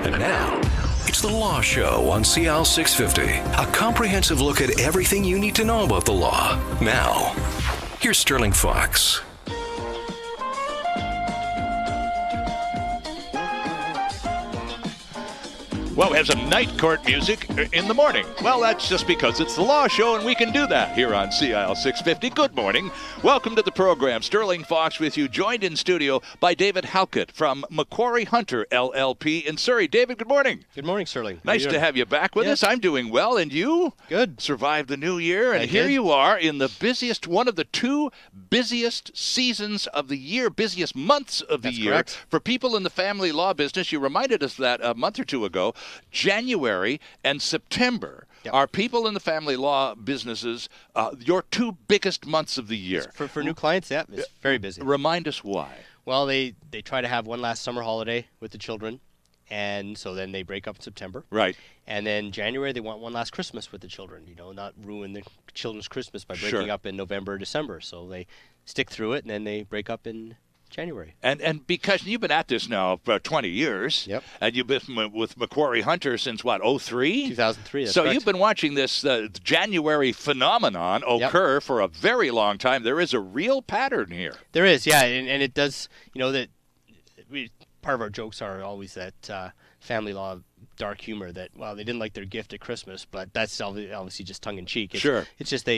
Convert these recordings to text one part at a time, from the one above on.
And now, it's The Law Show on CL 650. A comprehensive look at everything you need to know about the law. Now, here's Sterling Fox. Well, we have some night court music in the morning. Well, that's just because it's the Law Show, and we can do that here on CIL 650. Good morning. Welcome to the program. Sterling Fox with you, joined in studio by David Halkett from Macquarie Hunter LLP in Surrey. David, good morning. Good morning, Sterling. Nice to have you back with us. I'm doing well, and you? Good. Survived the new year, and here you are in the busiest, one of the two busiest seasons of the year, busiest months of the year. Correct. For people in the family law business. You reminded us that a month or two ago. January and September are people in the family law businesses your two biggest months of the year. For new clients, it's very busy. Remind us why. Well, they try to have one last summer holiday with the children, and so then they break up in September. Right. And then January, they want one last Christmas with the children, not ruin the children's Christmas by breaking up in November or December. So they stick through it, and then they break up in January. And because you've been at this now for 20 years, and you've been with Macquarie Hunter since, what, 03? 2003, that's So correct. you've been watching this January phenomenon occur for a very long time. There is a real pattern here. There is, and it does, that part of our jokes are always that family law dark humor that, well, they didn't like their gift at Christmas, but that's obviously just tongue-in-cheek. It's just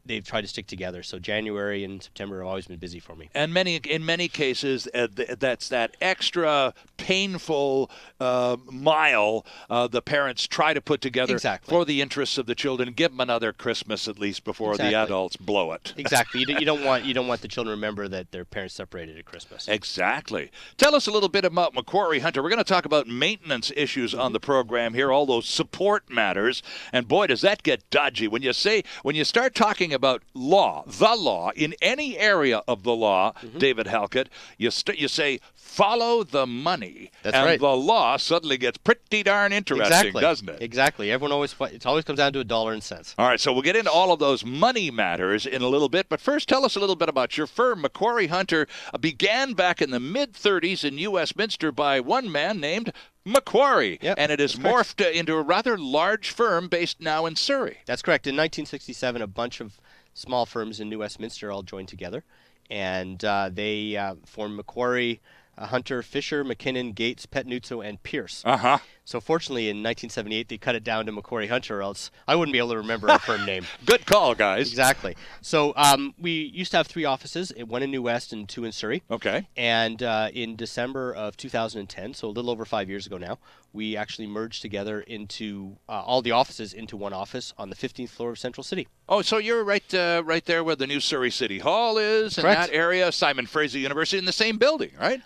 they've tried to stick together. So January and September have always been busy for me. And in many cases, that's that extra painful mile the parents try to put together for the interests of the children. Give them another Christmas at least before the adults blow it. Exactly. You don't want the children to remember that their parents separated at Christmas. Exactly. Tell us a little bit about Macquarie Hunter. We're going to talk about maintenance issues on the program here, all those support matters. And boy, does that get dodgy when you start talking about the law in any area of the law, David Halkett, you say follow the money. That's and right. the law suddenly gets pretty darn interesting, doesn't it? Exactly. It always comes down to a dollar and cents. All right, so we'll get into all of those money matters in a little bit, but first tell us a little bit about your firm. Macquarie Hunter began back in the mid-30s in Westminster by one man named Macquarie, and it has morphed into a rather large firm based now in Surrey. That's correct. In 1967, a bunch of small firms in New Westminster all joined together, and they formed Macquarie, Hunter, Fisher, McKinnon, Gates, Petnuzzo, and Pierce. So fortunately, in 1978, they cut it down to Macquarie Hunter, or else I wouldn't be able to remember our firm name. Good call, guys. Exactly. So we used to have three offices, one in New West and two in Surrey. Okay. And in December of 2010, so a little over 5 years ago now, we actually merged together into all the offices into one office on the 15th floor of Central City. Oh, so you're right there where the new Surrey City Hall is, in that area, Simon Fraser University, in the same building, right?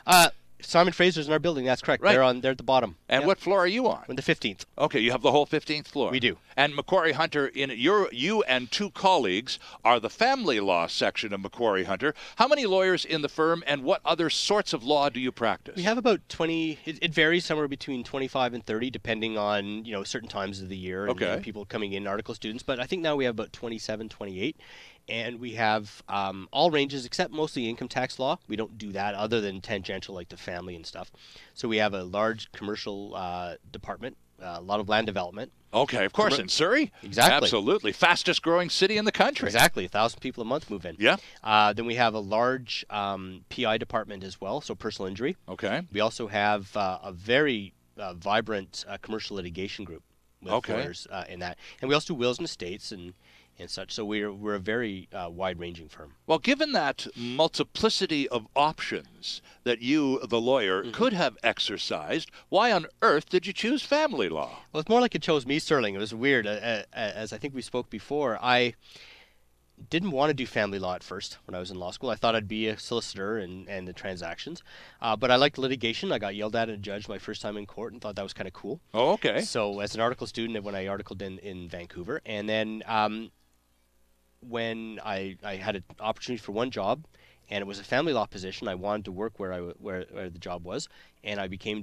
Simon Fraser's in our building. That's correct. Right. They're at the bottom. And what floor are you on? On the 15th. Okay, you have the whole 15th floor. We do. And Macquarie Hunter, you and two colleagues are the family law section of Macquarie Hunter. How many lawyers in the firm, and what other sorts of law do you practice? We have about 20. It varies somewhere between 25 and 30, depending on certain times of the year and people coming in, article students. But I think now we have about 27, 28. And we have all ranges except mostly income tax law. We don't do that other than tangential like the family and stuff. So we have a large commercial department, a lot of land development. Okay, of course, in Surrey. Exactly. Absolutely. Fastest growing city in the country. Exactly. 1,000 people a month move in. Yeah. Then we have a large PI department as well, so personal injury. Okay. We also have a very vibrant commercial litigation group with lawyers in that. And we also do wills and estates and such. So we're a very wide-ranging firm. Well, given that multiplicity of options that you, the lawyer, could have exercised, why on earth did you choose family law? Well, it's more like it chose me, Sterling. It was weird. As I think we spoke before, I didn't want to do family law at first when I was in law school. I thought I'd be a solicitor and the transactions. But I liked litigation. I got yelled at and judged my first time in court and thought that was kind of cool. Oh, okay. So as an article student, when I articled in Vancouver, and then when I had an opportunity for one job, and it was a family law position, I wanted to work where the job was, and I became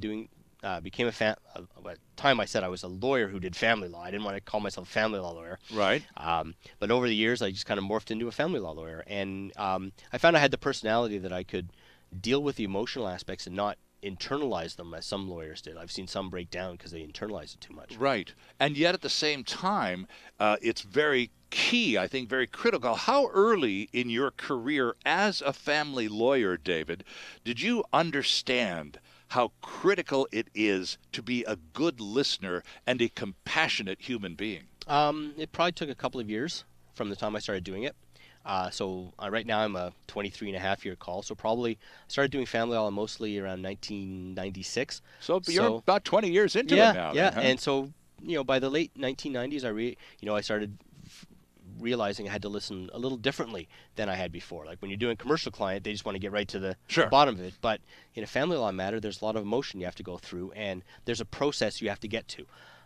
at the time I said I was a lawyer who did family law. I didn't want to call myself a family law lawyer. Right. But over the years, I just kind of morphed into a family law lawyer, and I found I had the personality that I could deal with the emotional aspects and not internalize them as some lawyers did. I've seen some break down because they internalize it too much. Right. And yet at the same time, it's very key, I think, very critical. How early in your career as a family lawyer, David, did you understand how critical it is to be a good listener and a compassionate human being? It probably took a couple of years from the time I started doing it. So right now I'm a 23-and-a-half-year call. So probably started doing family law mostly around 1996. So you're about 20 years into it now. Yeah, then, huh? And so by the late 1990s, I started realizing I had to listen a little differently than I had before. Like when you're doing a commercial client, they just want to get right to the bottom of it. But in a family law matter, there's a lot of emotion you have to go through, and there's a process you have to get to.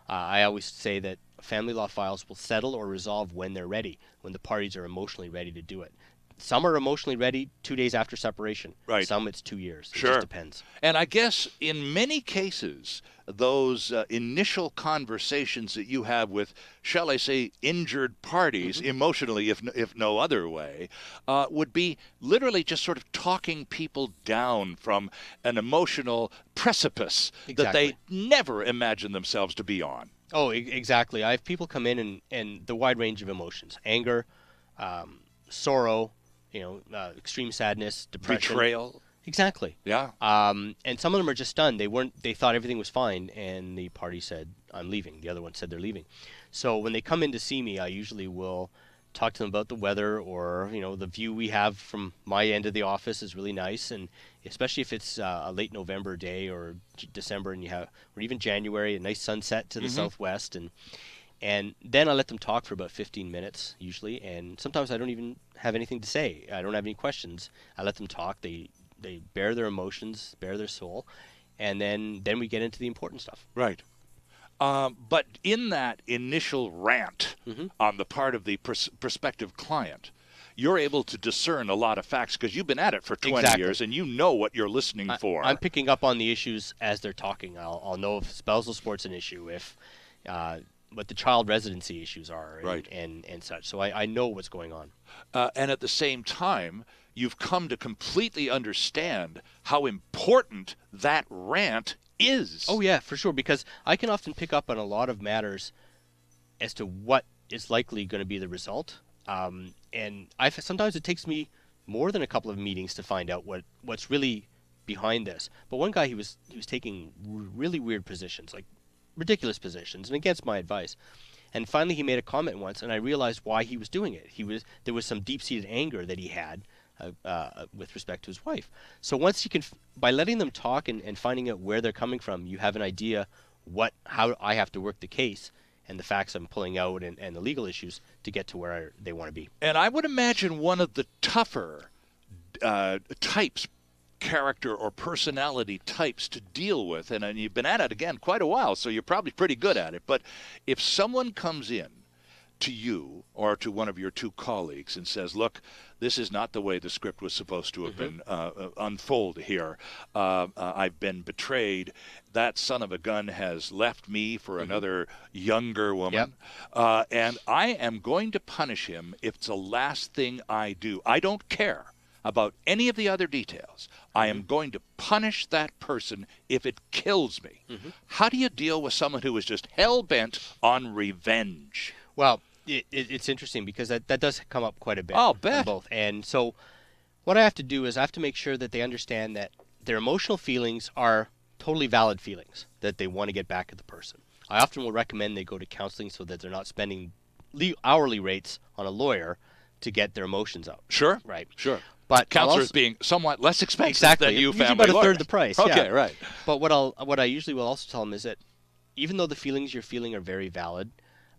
I always say that family law files will settle or resolve when they're ready, when the parties are emotionally ready to do it. Some are emotionally ready 2 days after separation. Right. Some it's 2 years. It Sure. just depends. And I guess in many cases, those initial conversations that you have with, shall I say, injured parties, emotionally, if no other way, would be literally just sort of talking people down from an emotional precipice that they never imagined themselves to be on. Oh, exactly. I have people come in and the wide range of emotions: anger, sorrow, extreme sadness, depression, Betrayal. Exactly. Yeah. And some of them are just stunned. They thought everything was fine, and the party said, "I'm leaving." The other one said they're leaving. So when they come in to see me, I usually will talk to them about the weather, or the view we have from my end of the office is really nice, and especially if it's a late November day or December, and or even January, a nice sunset to the southwest, and then I let them talk for about 15 minutes usually, and sometimes I don't even have anything to say. I don't have any questions. I let them talk. They bear their emotions, bear their soul, and then we get into the important stuff. Right. But in that initial rant on the part of the prospective client, you're able to discern a lot of facts because you've been at it for 20 years and you know what you're listening for. I'm picking up on the issues as they're talking. I'll know if spousal support's an issue, if what the child residency issues are, and such. So I know what's going on. And at the same time, you've come to completely understand how important that rant is. Oh, yeah, for sure, because I can often pick up on a lot of matters as to what is likely going to be the result. And sometimes it takes me more than a couple of meetings to find out what's really behind this. But one guy, he was taking really weird positions, like ridiculous positions, and against my advice. And finally he made a comment once, and I realized why he was doing it. There was some deep-seated anger that he had with respect to his wife. So once you can, by letting them talk and finding out where they're coming from, you have an idea how I have to work the case and the facts I'm pulling out and the legal issues to get to where they want to be. And I would imagine one of the tougher types, character or personality types to deal with, and you've been at it again quite a while, so you're probably pretty good at it, but if someone comes in to you or to one of your two colleagues and says, look, this is not the way the script was supposed to have been unfold here. I've been betrayed. That son of a gun has left me for another younger woman. And I am going to punish him if it's the last thing I do. I don't care about any of the other details. I am going to punish that person if it kills me. How do you deal with someone who is just hell-bent on revenge? Well, it's interesting because that does come up quite a bit. I'll bet. Both. And so what I have to do is I have to make sure that they understand that their emotional feelings are totally valid feelings, that they want to get back at the person. I often will recommend they go to counseling so that they're not spending hourly rates on a lawyer to get their emotions out. Sure. Right. Sure. But counselors being somewhat less expensive than you family about lawyers. a third the price. Okay, right. But what I usually will also tell them is that even though the feelings you're feeling are very valid,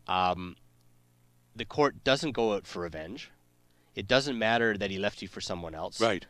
the court doesn't go out for revenge. It doesn't matter that he left you for someone else. Right.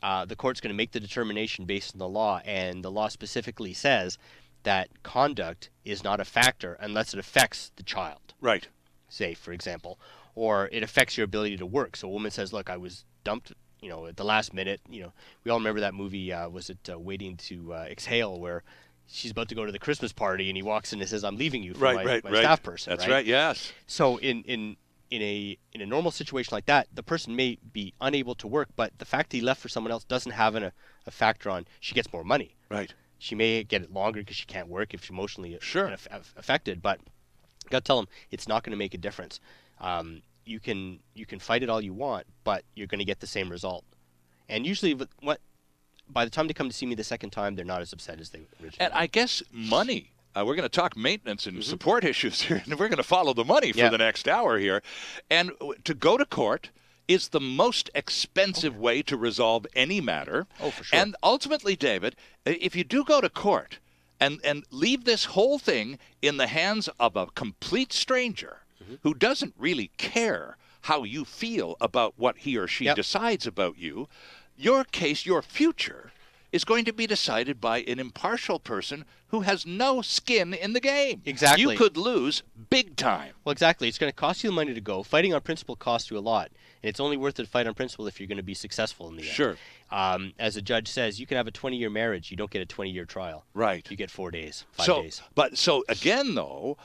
The court's going to make the determination based on the law, and the law specifically says that conduct is not a factor unless it affects the child. Right. Say, for example, or it affects your ability to work. So a woman says, look, I was dumped, at the last minute. We all remember that movie, was it Waiting to Exhale, where she's about to go to the Christmas party and he walks in and says, I'm leaving you for my staff person. That's right, yes. So in in a normal situation like that, the person may be unable to work, but the fact that he left for someone else doesn't have a factor on she gets more money. Right. She may get it longer because she can't work if she's emotionally Sure. affected, but you got to tell them it's not going to make a difference. You can fight it all you want, but you're going to get the same result. And usually, by the time they come to see me the second time, they're not as upset as they originally were. And I guess money. We're going to talk maintenance and support issues here, and we're going to follow the money for the next hour here. And to go to court is the most expensive way to resolve any matter. Oh, for sure. And ultimately, David, if you do go to court and leave this whole thing in the hands of a complete stranger who doesn't really care how you feel about what he or she decides about you, your case, your future, is going to be decided by an impartial person who has no skin in the game. Exactly. You could lose big time. Well, exactly. It's going to cost you the money to go. Fighting on principle costs you a lot. And it's only worth it to fight on principle if you're going to be successful in the end. Sure. As a judge says, you can have a 20-year marriage. You don't get a 20-year trial. Right. You get 4 days, 5 days. So again, though,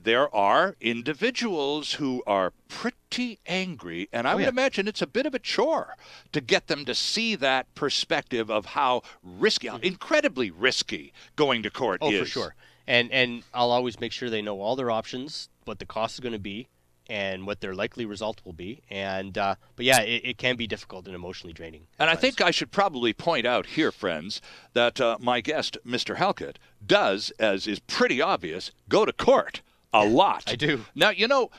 there are individuals who are pretty angry, and I would imagine it's a bit of a chore to get them to see that perspective of how risky, incredibly risky going to court is. Oh, for sure. And I'll always make sure they know all their options, what the cost is going to be, and what their likely result will be. And but yeah, it can be difficult and emotionally draining. And I think I should probably point out here, friends, that my guest, Mr. Halkett, does, as is pretty obvious, go to court a lot. I do. Now,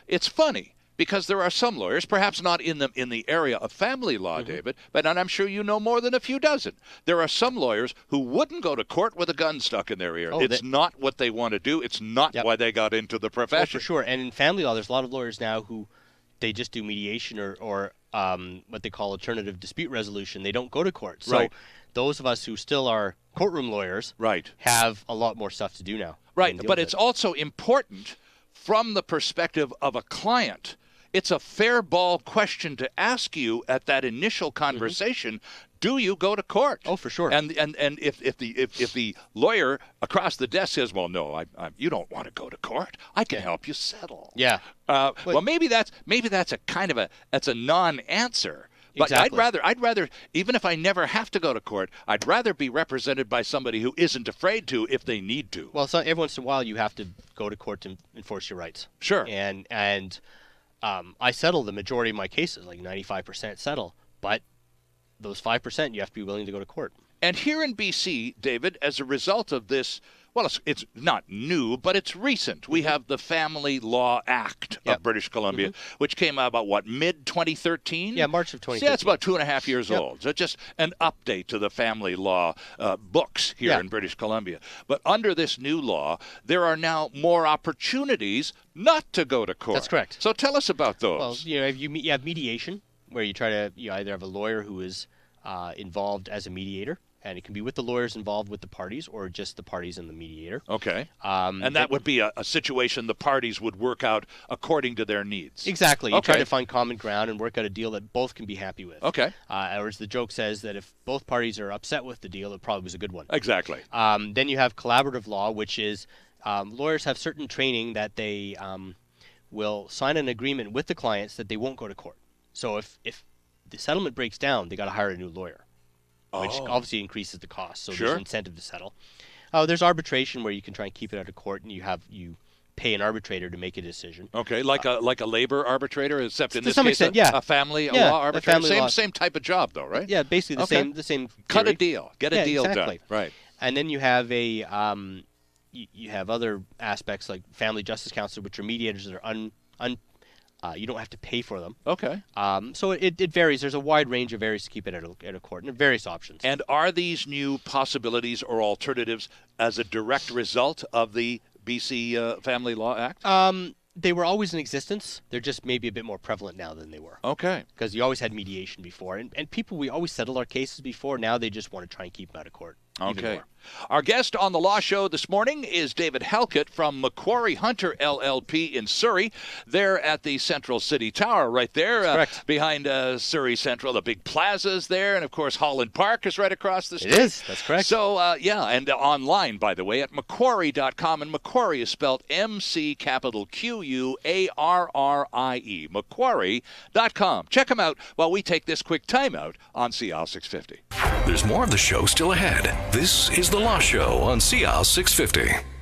it's funny, because there are some lawyers, perhaps not in the area of family law, David, but and I'm sure you know more than a few dozen. There are some lawyers who wouldn't go to court with a gun stuck in their ear. It's not what they want to do. It's not why they got into the profession. Oh, for sure. And in family law, there's a lot of lawyers now who they just do mediation or what they call alternative dispute resolution. They don't go to court. So those of us who still are courtroom lawyers have a lot more stuff to do now. Right, but it's also important from the perspective of a client. It's a fair ball question to ask you at that initial conversation. Do you go to court? Oh, for sure. And if the lawyer across the desk says, "Well, no, you don't want to go to court. I can help you settle." Yeah. Well, maybe that's a kind of that's a non-answer. But exactly. I'd rather, even if I never have to go to court, I'd rather be represented by somebody who isn't afraid to if they need to. Well, so every once in a while you have to go to court to enforce your rights. Sure. And I settle the majority of my cases, like 95% settle. But those 5%, you have to be willing to go to court. And here in BC, David, as a result of this, well, it's not new, but it's recent. We have the Family Law Act of British Columbia, which came out about, mid-2013? Yeah, March of 2013. Yeah, it's about 2.5 years old. So just an update to the family law books here in British Columbia. But under this new law, there are now more opportunities not to go to court. That's correct. So tell us about those. Well, you have mediation, where you either have a lawyer who is involved as a mediator, and it can be with the lawyers involved with the parties or just the parties and the mediator. Okay. And that would be a situation the parties would work out according to their needs. Exactly. You try to find common ground and work out a deal that both can be happy with. Okay. Or as the joke says, that if both parties are upset with the deal, it probably was a good one. Exactly. Then you have collaborative law, which is lawyers have certain training that they will sign an agreement with the clients that they won't go to court. So if the settlement breaks down, they got to hire a new lawyer, which obviously increases the cost. So there's an incentive to settle. There's arbitration, where you can try and keep it out of court, and you pay an arbitrator to make a decision. Okay, like a labor arbitrator, except in this some case, extent, a family law arbitrator. Same type of job, though, right? Yeah, basically the same. Cut a deal, get a deal exactly. done. Right. And then you have you have other aspects like family justice counsel, which are mediators that are you don't have to pay for them. Okay. So it varies. There's a wide range of areas to keep it at a court, and various options. And are these new possibilities or alternatives as a direct result of the BC Family Law Act? They were always in existence. They're just maybe a bit more prevalent now than they were. Okay. Because you always had mediation before. And people, we always settled our cases before. Now they just want to try and keep them out of court. Okay. Our guest on the Law Show this morning is David Halkett from Macquarie Hunter LLP in Surrey. They're at the Central City Tower right there behind Surrey Central. The big plaza's there, and, of course, Holland Park is right across the street. It is. That's correct. So, and online, by the way, at Macquarie.com. And Macquarie is spelled McQuarrie. Macquarie.com. Check them out while we take this quick timeout on CL 650. There's more of the show still ahead. This is The Law Show on CL 650.